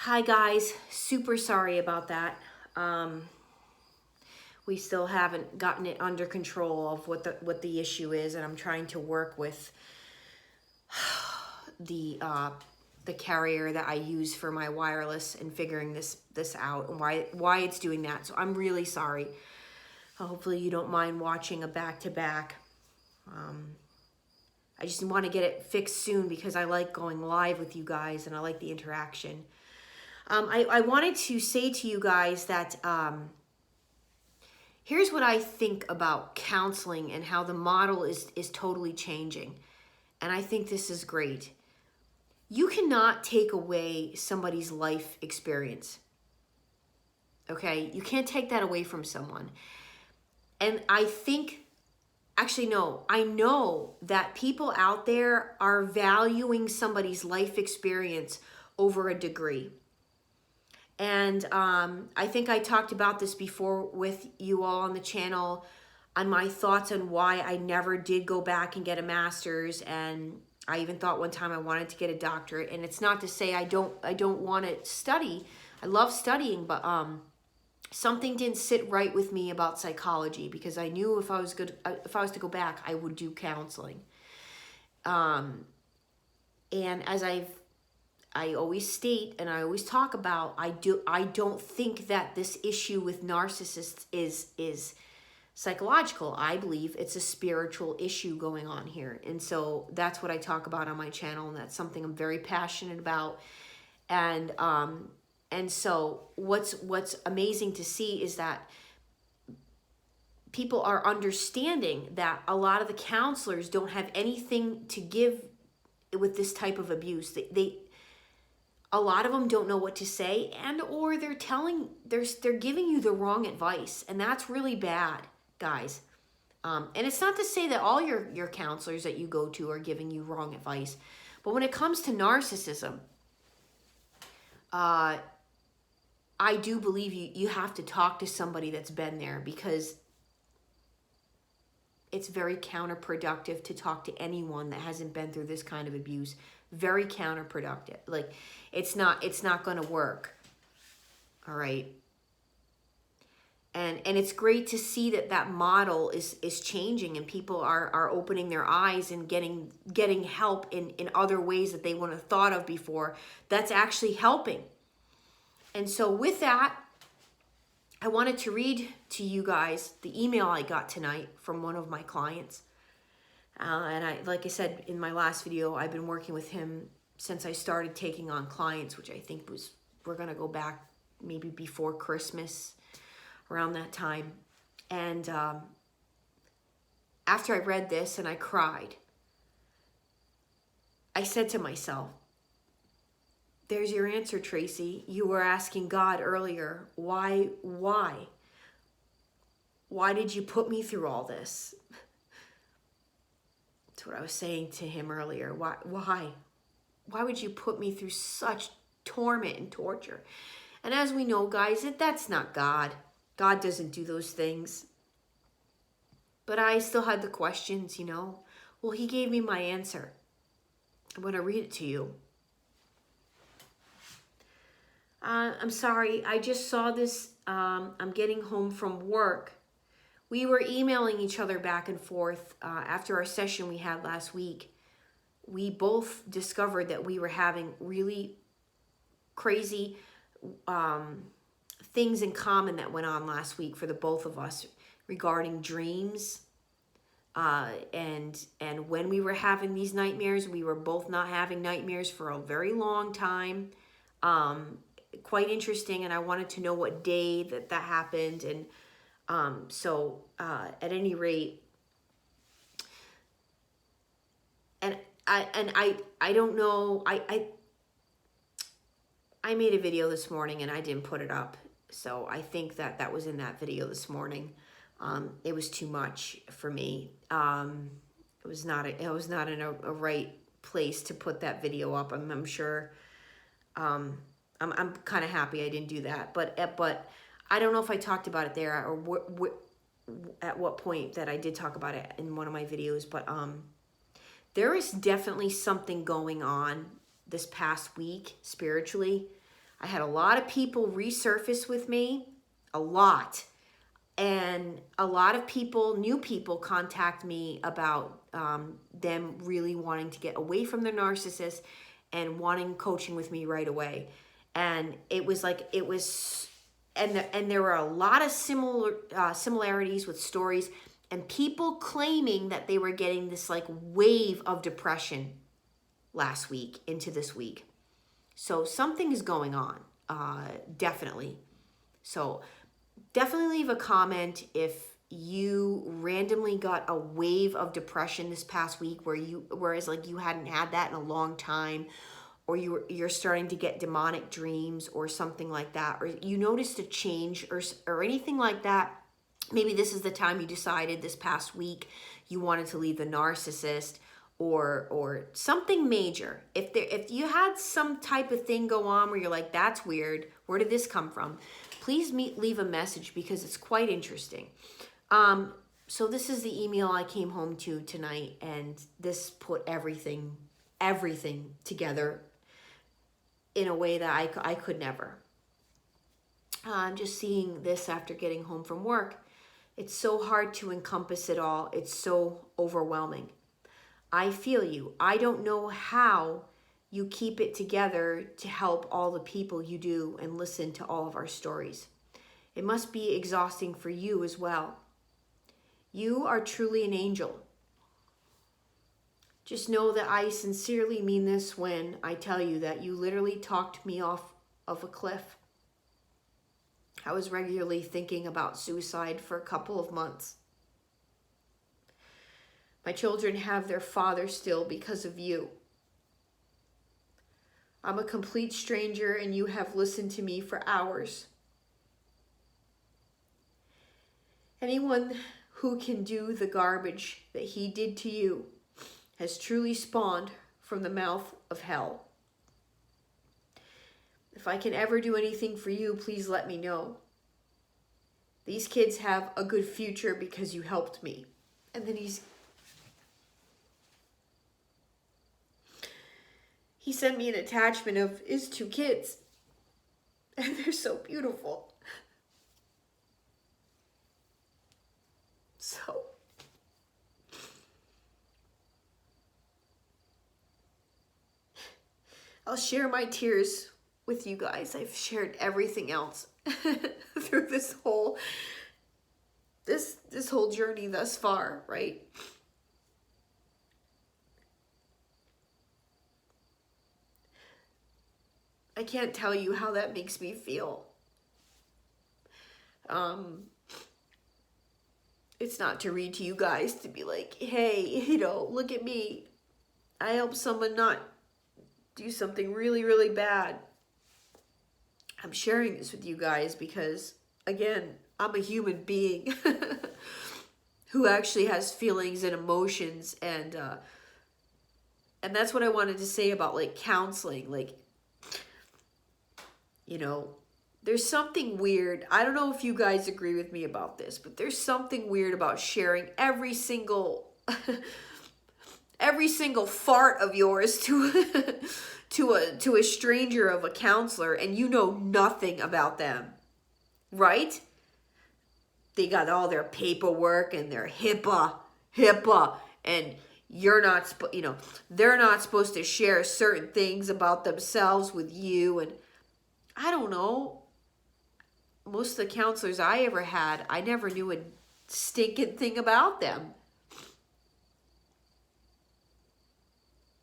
Hi guys, super sorry about that. We still haven't gotten it under control of what the issue is, and I'm trying to work with the carrier that I use for my wireless and figuring this out and why it's doing that. So I'm really sorry. Hopefully you don't mind watching a back-to-back. I just want to get it fixed soon because I like going live with you guys and I like the interaction. I wanted to say to you guys that here's what I think about counseling and how the model is totally changing. And I think this is great. You cannot take away somebody's life experience. Okay? You can't take that away from someone. And I think, actually, no, I know that people out there are valuing somebody's life experience over a degree. And I think I talked about this before with you all on the channel on my thoughts on why I never did go back and get a master's. And I even thought one time I wanted to get a doctorate. And it's not to say I don't want to study. I love studying, but something didn't sit right with me about psychology because I knew if I was to go back, I would do counseling. And as I always state and I always talk about, I don't think that this issue with narcissists is psychological. I believe it's a spiritual issue going on here. And so that's what I talk about on my channel, and that's something I'm very passionate about. And so what's amazing to see is that people are understanding that a lot of the counselors don't have anything to give with this type of abuse. A lot of them don't know what to say, and or they're giving you the wrong advice, and that's really bad, guys. And it's not to say that all your counselors that you go to are giving you wrong advice, but when it comes to narcissism, I do believe you have to talk to somebody that's been there, because it's very counterproductive to talk to anyone that hasn't been through this kind of abuse. Very counterproductive. Like, it's not going to work. All right. And it's great to see that model is changing, and people are opening their eyes and getting help in other ways that they wouldn't have thought of before. That's actually helping. And so with that, I wanted to read to you guys the email I got tonight from one of my clients. And like I said in my last video, I've been working with him since I started taking on clients, which I think we're going to go back maybe before Christmas, around that time. And after I read this and I cried, I said to myself, there's your answer, Tracy. You were asking God earlier, why? Why did you put me through all this? That's what I was saying to him earlier. Why? Why would you put me through such torment and torture? And as we know, guys, that's not God. God doesn't do those things. But I still had the questions, you know. Well, he gave me my answer. I'm going to read it to you. I'm sorry, I just saw this. I'm getting home from work. We were emailing each other back and forth after our session we had last week. We both discovered that we were having really crazy things in common that went on last week for the both of us regarding dreams. And when we were having these nightmares, we were both not having nightmares for a very long time. Quite interesting, and I wanted to know what day that happened. And so at any rate, and I don't know, I made a video this morning and I didn't put it up, so I think that was in that video this morning. It was too much for me. It was not in a right place to put that video up. I'm sure. I'm kind of happy I didn't do that, but I don't know if I talked about it there or at what point that I did talk about it in one of my videos, but there is definitely something going on this past week spiritually. I had a lot of people resurface with me, a lot. And a lot of people, new people, contact me about them really wanting to get away from their narcissist and wanting coaching with me right away. And and there were a lot of similarities with stories and people claiming that they were getting this like wave of depression last week into this week. So something is going on, definitely. So definitely leave a comment if you randomly got a wave of depression this past week whereas like you hadn't had that in a long time, or you're starting to get demonic dreams or something like that, or you noticed a change or anything like that. Maybe this is the time you decided this past week you wanted to leave the narcissist, or something major. If you had some type of thing go on where you're like, that's weird, where did this come from? Please leave a message because it's quite interesting. So this is the email I came home to tonight, and this put everything together in a way that I could never. I'm just seeing this after getting home from work. It's so hard to encompass it all. It's so overwhelming. I feel you. I don't know how you keep it together to help all the people you do and listen to all of our stories. It must be exhausting for you as well. You are truly an angel. Just know that I sincerely mean this when I tell you that you literally talked me off of a cliff. I was regularly thinking about suicide for a couple of months. My children have their father still because of you. I'm a complete stranger and you have listened to me for hours. Anyone who can do the garbage that he did to you has truly spawned from the mouth of hell. If I can ever do anything for you, please let me know. These kids have a good future because you helped me. And then he sent me an attachment of his 2 kids. And they're so beautiful. So I'll share my tears with you guys. I've shared everything else through this whole journey thus far, right? I can't tell you how that makes me feel. It's not to read to you guys to be like, hey, look at me. I helped someone not do something really, really bad. I'm sharing this with you guys because, again, I'm a human being who actually has feelings and emotions, and that's what I wanted to say about like counseling. like there's something weird. I don't know if you guys agree with me about this, but there's something weird about sharing every single fart of yours to a stranger of a counselor, and you know nothing about them, right? They got all their paperwork and their HIPAA, and you're not, they're not supposed to share certain things about themselves with you. And I don't know, most of the counselors I ever had, I never knew a stinking thing about them.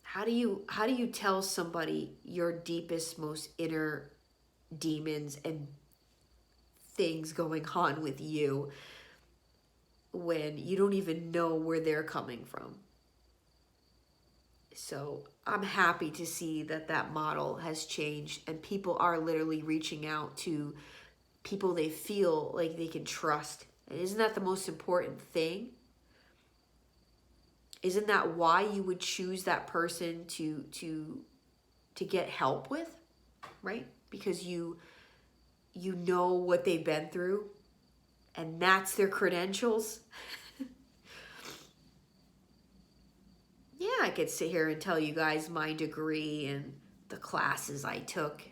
How do you tell somebody your deepest, most inner demons and things going on with you when you don't even know where they're coming from? So I'm happy to see that model has changed, and people are literally reaching out to people they feel like they can trust. And isn't that the most important thing? Isn't that why you would choose that person to get help with, right? Because you know what they've been through, and that's their credentials. Yeah, I could sit here and tell you guys my degree and the classes I took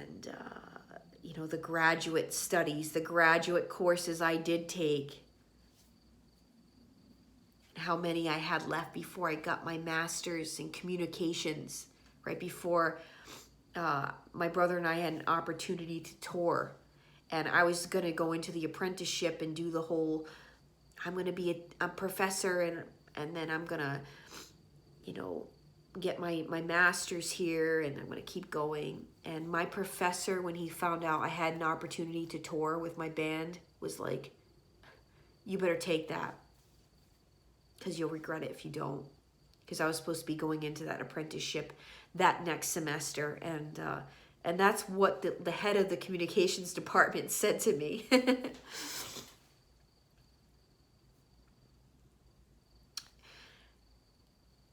and you know, the graduate studies, the graduate courses I did take, and how many I had left before I got my master's in communications, right before my brother and I had an opportunity to tour. And I was going to go into the apprenticeship and do the whole, I'm going to be a professor, and then I'm going to, you know, get my master's here, and I'm going to keep going. And my professor, when he found out I had an opportunity to tour with my band, was like, you better take that, because you'll regret it if you don't. Because I was supposed to be going into that apprenticeship that next semester, and that's what the head of the communications department said to me.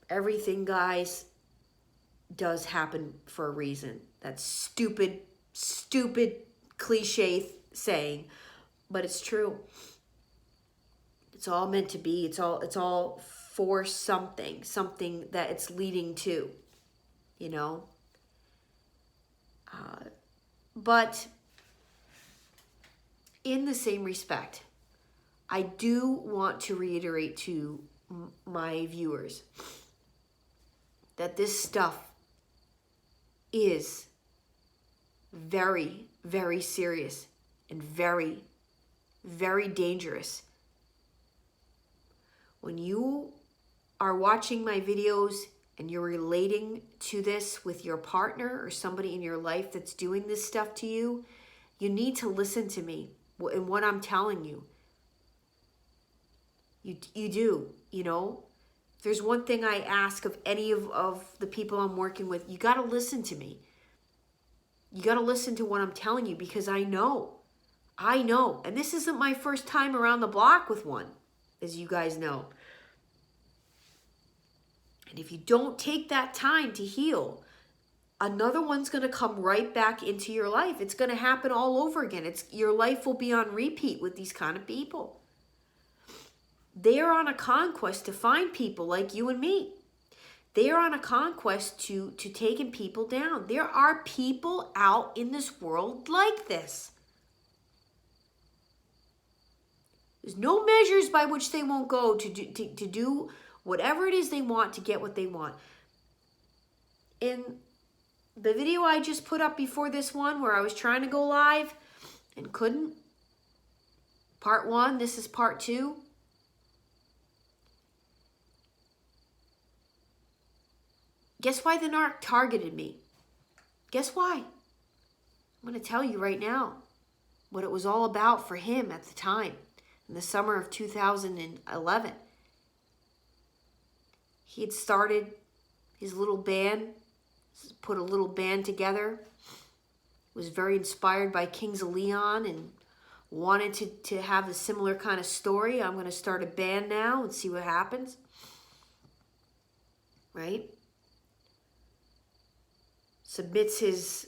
Everything, guys, does happen for a reason. That's stupid cliche saying, but it's true. It's all meant to be. It's all for something that it's leading to, you know. But in the same respect, I do want to reiterate to my viewers that this stuff is very, very serious and very, very dangerous. When you are watching my videos and you're relating to this with your partner or somebody in your life that's doing this stuff to you, you need to listen to me and what I'm telling you. You do, you know. If there's one thing I ask of any of the people I'm working with, you got to listen to me. You got to listen to what I'm telling you, because I know. And this isn't my first time around the block with one, as you guys know. And if you don't take that time to heal, another one's going to come right back into your life. It's going to happen all over again. Your life will be on repeat with these kind of people. They're on a conquest to find people like you and me. They're on a conquest to taking people down. There are people out in this world like this. There's no measures by which they won't go to do whatever it is they want to get what they want. In the video I just put up before this one, where I was trying to go live and couldn't, part 1, this is part 2. Guess why the narc targeted me? Guess why? I'm going to tell you right now what it was all about for him at the time, in the summer of 2011. He had started his little band, put a little band together, was very inspired by Kings of Leon and wanted to have a similar kind of story. I'm going to start a band now and see what happens. Right? Submits his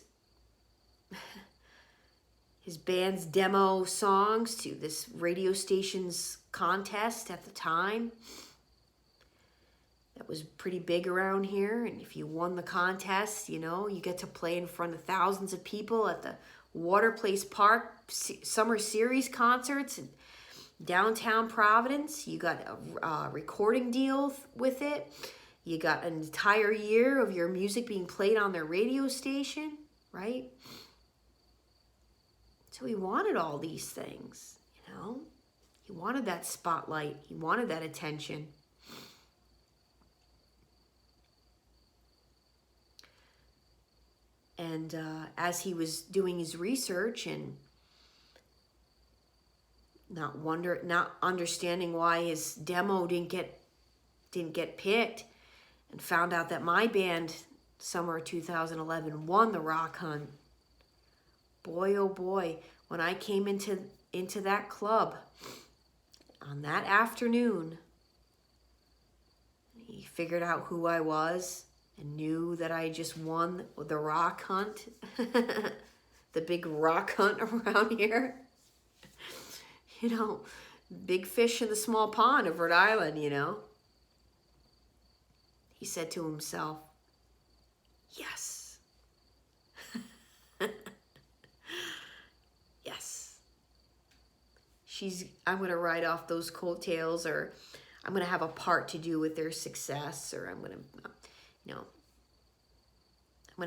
band's demo songs to this radio station's contest at the time. That was pretty big around here, and if you won the contest, you know, you get to play in front of thousands of people at the Water Place Park Summer Series concerts in downtown Providence. You got a recording deal with it. You got an entire year of your music being played on their radio station, right? So he wanted all these things, you know? He wanted that spotlight. He wanted that attention. And as he was doing his research and not understanding why his demo didn't get picked, and found out that my band, summer 2011, won the Rock Hunt. Boy, oh boy, when I came into that club on that afternoon, he figured out who I was and knew that I just won the Rock Hunt, the big rock hunt around here. You know, big fish in the small pond of Rhode Island, you know. He said to himself, yes. I'm going to ride off those coattails, or I'm going to have a part to do with their success, or I'm going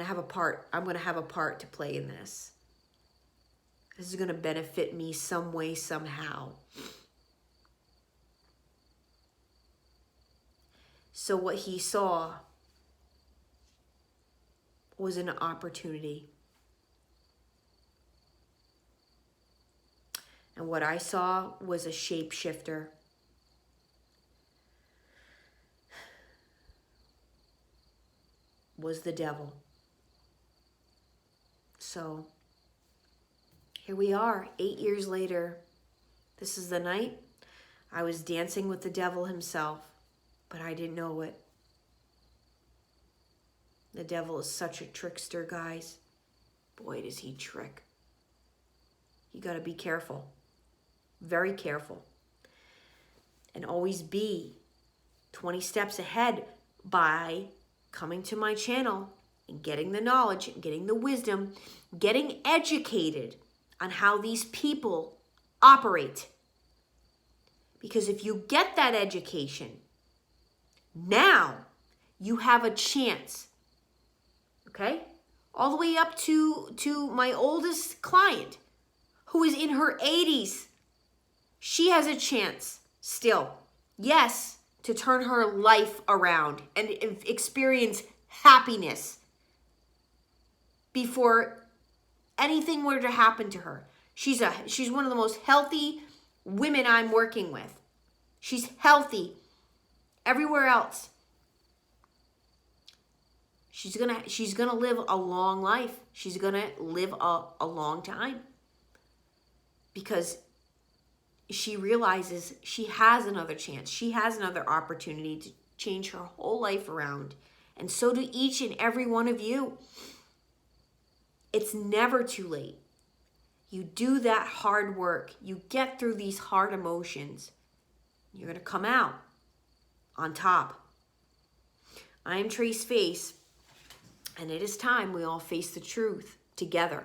to have a part to play in this. This is going to benefit me some way, somehow. So what he saw was an opportunity. And what I saw was a shapeshifter. Was the devil. So here we are, 8 years later. This is the night I was dancing with the devil himself, but I didn't know it. The devil is such a trickster, guys. Boy, does he trick. You got to be careful. Very careful. And always be 20 steps ahead by coming to my channel and getting the knowledge, getting the wisdom, getting educated on how these people operate. Because if you get that education, now you have a chance. Okay? All the way up to my oldest client, who is in her 80s. She has a chance still, yes, to turn her life around and experience happiness before anything were to happen to her. She's one of the most healthy women I'm working with. She's healthy everywhere else. She's gonna live a long life. She's gonna live a long time, because she realizes she has another chance. She has another opportunity to change her whole life around. And so do each and every one of you. It's never too late. You do that hard work. You get through these hard emotions. You're going to come out on top. I am Trace Face, and it is time we all face the truth together.